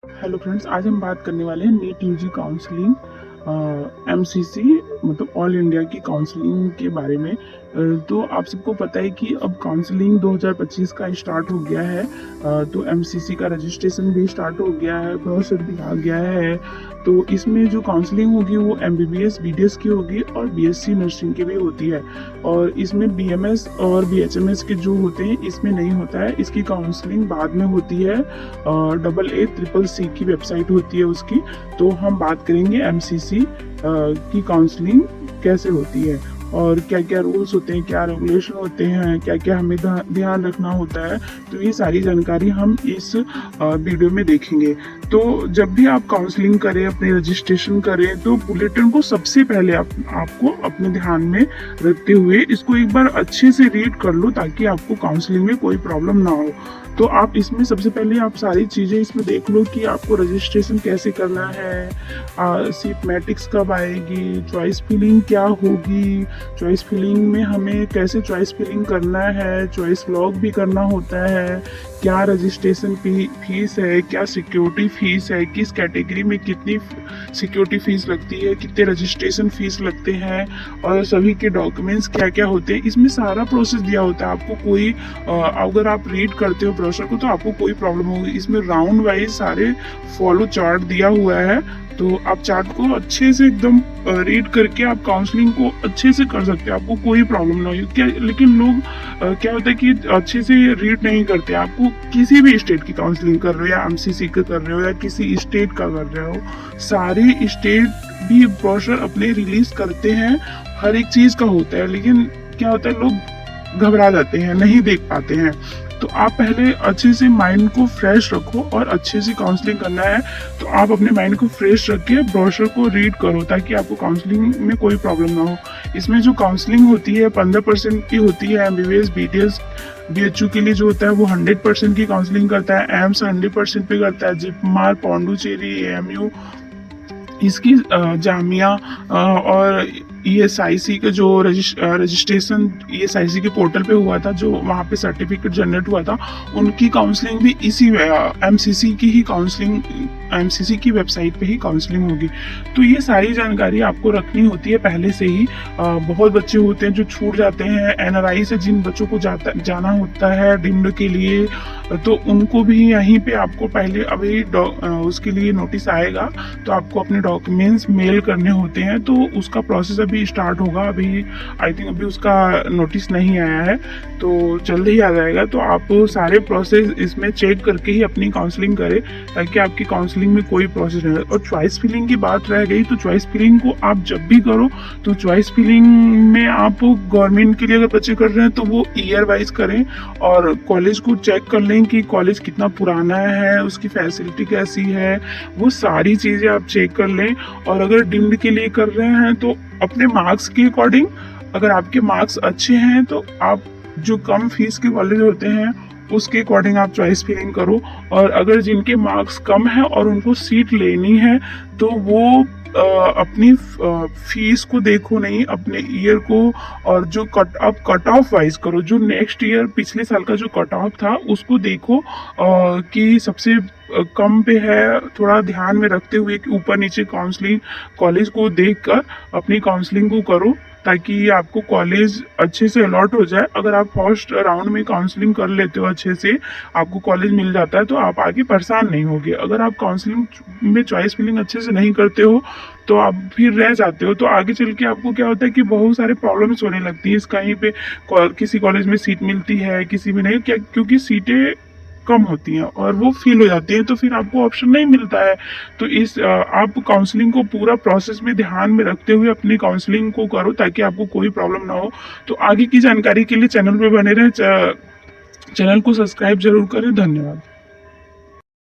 Hello friends, आज हम बात करने वाले हैं नीट यूजी काउंसलिंग एमसीसी मतलब ऑल इंडिया की काउंसलिंग के बारे में। तो आप सबको पता है कि अब काउंसलिंग 2025 का स्टार्ट हो गया है। तो एमसीसी का रजिस्ट्रेशन भी स्टार्ट हो गया है, ब्रोशर भी आ गया है। तो इसमें जो काउंसलिंग होगी वो एमबीबीएस बीडीएस की होगी और बीएससी नर्सिंग की भी होती है। और इसमें बीएमएस और बीएचएमएस के जो होते हैं इसमें नहीं होता है, इसकी काउंसलिंग बाद में होती है। AACCC की वेबसाइट होती है उसकी। तो हम बात करेंगे एमसीसी की काउंसलिंग कैसे होती है और क्या क्या रूल्स होते हैं, क्या रेगुलेशन होते हैं, क्या क्या हमें ध्यान रखना होता है। तो ये सारी जानकारी हम इस वीडियो में देखेंगे। तो जब भी आप काउंसलिंग करें, अपने रजिस्ट्रेशन करें, तो बुलेटिन को सबसे पहले आपको अपने ध्यान में रखते हुए इसको एक बार अच्छे से रीड कर लो ताकि आपको काउंसलिंग में कोई प्रॉब्लम ना हो। तो आप इसमें सबसे पहले आप सारी चीज़ें इसमें देख लो कि आपको रजिस्ट्रेशन कैसे करना है, सीट मैट्रिक्स कब आएगी, चॉइस फिलिंग क्या होगी, चॉइस फिलिंग में हमें कैसे चॉइस फिलिंग करना है, चॉइस लॉग भी करना होता है, क्या रजिस्ट्रेशन फीस है, क्या सिक्योरिटी फीस है, किस कैटेगरी में कितनी सिक्योरिटी फीस लगती है, कितने रजिस्ट्रेशन फीस लगते हैं और सभी के डॉक्यूमेंट्स क्या क्या होते हैं। इसमें सारा प्रोसेस दिया होता है आपको। कोई अगर आप रीड करते हो ब्रोशर को तो आपको कोई प्रॉब्लम होगी। इसमें राउंड वाइज सारे फॉलो चार्ट दिया हुआ है। तो आप चार्ट को अच्छे से एकदम रीड करके आप काउंसलिंग को अच्छे से कर सकते हैं, आपको कोई प्रॉब्लम ना हो। क्या लेकिन लोग क्या होता है कि अच्छे से रीड नहीं करते। आपको किसी भी स्टेट की काउंसलिंग कर रहे हो या एमसीसी का कर रहे हो या किसी स्टेट का कर रहे हो, सारे स्टेट भी ब्रोशर अपने रिलीज करते हैं, हर एक चीज का होता है। लेकिन क्या होता है, लोग घबरा जाते हैं, नहीं देख पाते हैं। तो आप पहले अच्छे से माइंड को फ्रेश रखो और अच्छे से काउंसलिंग करना है तो आप अपने माइंड को फ्रेश रख के ब्रोशर को रीड करो ताकि आपको काउंसलिंग में कोई प्रॉब्लम ना हो। इसमें जो काउंसलिंग होती है 15% की होती है। एमबीबीएस बीडीएस बीएचयू के लिए जो होता है वो 100% की काउंसलिंग करता है। एम्स 100% पे करता है। जिपमार, पौंडुचेरी, एएमयू, इसकी जामिया और ईएसआईसी का जो रजिस्ट्रेशन ईएसआईसी के पोर्टल पे हुआ था, जो वहाँ पे सर्टिफिकेट जनरेट हुआ था, उनकी काउंसलिंग भी इसी एमसीसी की ही काउंसलिंग, एमसीसी की वेबसाइट पे ही काउंसलिंग होगी। तो ये सारी जानकारी आपको रखनी होती है पहले से ही। बहुत बच्चे होते हैं जो छूट जाते हैं। एनआरआई से जिन बच्चों को जाना होता है डिम्ड के लिए, तो उनको भी यहीं पे आपको पहले अभी उसके लिए नोटिस आएगा। तो आपको अपने डॉक्यूमेंट्स मेल करने होते हैं। तो उसका प्रोसेस अभी स्टार्ट होगा। अभी आई थिंक अभी उसका नोटिस नहीं आया है, तो जल्द ही आ जाएगा। तो आप सारे प्रोसेस इसमें चेक करके ही अपनी काउंसलिंग करें ताकि आपकी काउंसलिंग में कोई प्रोसेस नहीं। और चॉइस फिलिंग की बात रह गई, तो चॉइस फिलिंग को आप जब भी करो तो चॉइस फिलिंग में आप गवर्नमेंट के लिए अगर बच्चे कर रहे हैं तो वो ईयर वाइज करें और कॉलेज को चेक कर लें कि कॉलेज कितना पुराना है, उसकी फैसिलिटी कैसी है, वो सारी चीज़ें आप चेक कर लें। और अगर डिम्ड के लिए कर रहे हैं तो अपने मार्क्स के अकॉर्डिंग, अगर आपके मार्क्स अच्छे हैं तो आप जो कम फीस के कॉलेज होते हैं उसके अकॉर्डिंग आप चॉइस फिलिंग करो। और अगर जिनके मार्क्स कम है और उनको सीट लेनी है तो वो अपनी फीस को देखो नहीं, अपने ईयर को। और जो कट ऑफ वाइज करो, जो नेक्स्ट ईयर पिछले साल का जो कट ऑफ था उसको देखो कि सबसे कम पे है। थोड़ा ध्यान में रखते हुए कि ऊपर नीचे काउंसलिंग कॉलेज को देखकर अपनी काउंसलिंग को करो ताकि आपको कॉलेज अच्छे से अलॉट हो जाए। अगर आप फर्स्ट राउंड में काउंसलिंग कर लेते हो अच्छे से, आपको कॉलेज मिल जाता है तो आप आगे परेशान नहीं होगे। अगर आप काउंसलिंग में चॉइस फिलिंग अच्छे से नहीं करते हो तो आप फिर रह जाते हो, तो आगे चल के आपको क्या होता है कि बहुत सारे प्रॉब्लम्स होने लगती है। कहीं पे किसी कॉलेज में सीट मिलती है, किसी में नहीं, क्या क्योंकि सीटें कम होती हैं और वो फील हो जाती है, तो फिर आपको ऑप्शन नहीं मिलता है। तो आप काउंसलिंग को पूरा प्रोसेस में ध्यान में रखते हुए अपनी काउंसलिंग को करो ताकि आपको कोई प्रॉब्लम ना हो। तो आगे की जानकारी के लिए चैनल पे बने रहें, चैनल को सब्सक्राइब जरूर करें। धन्यवाद।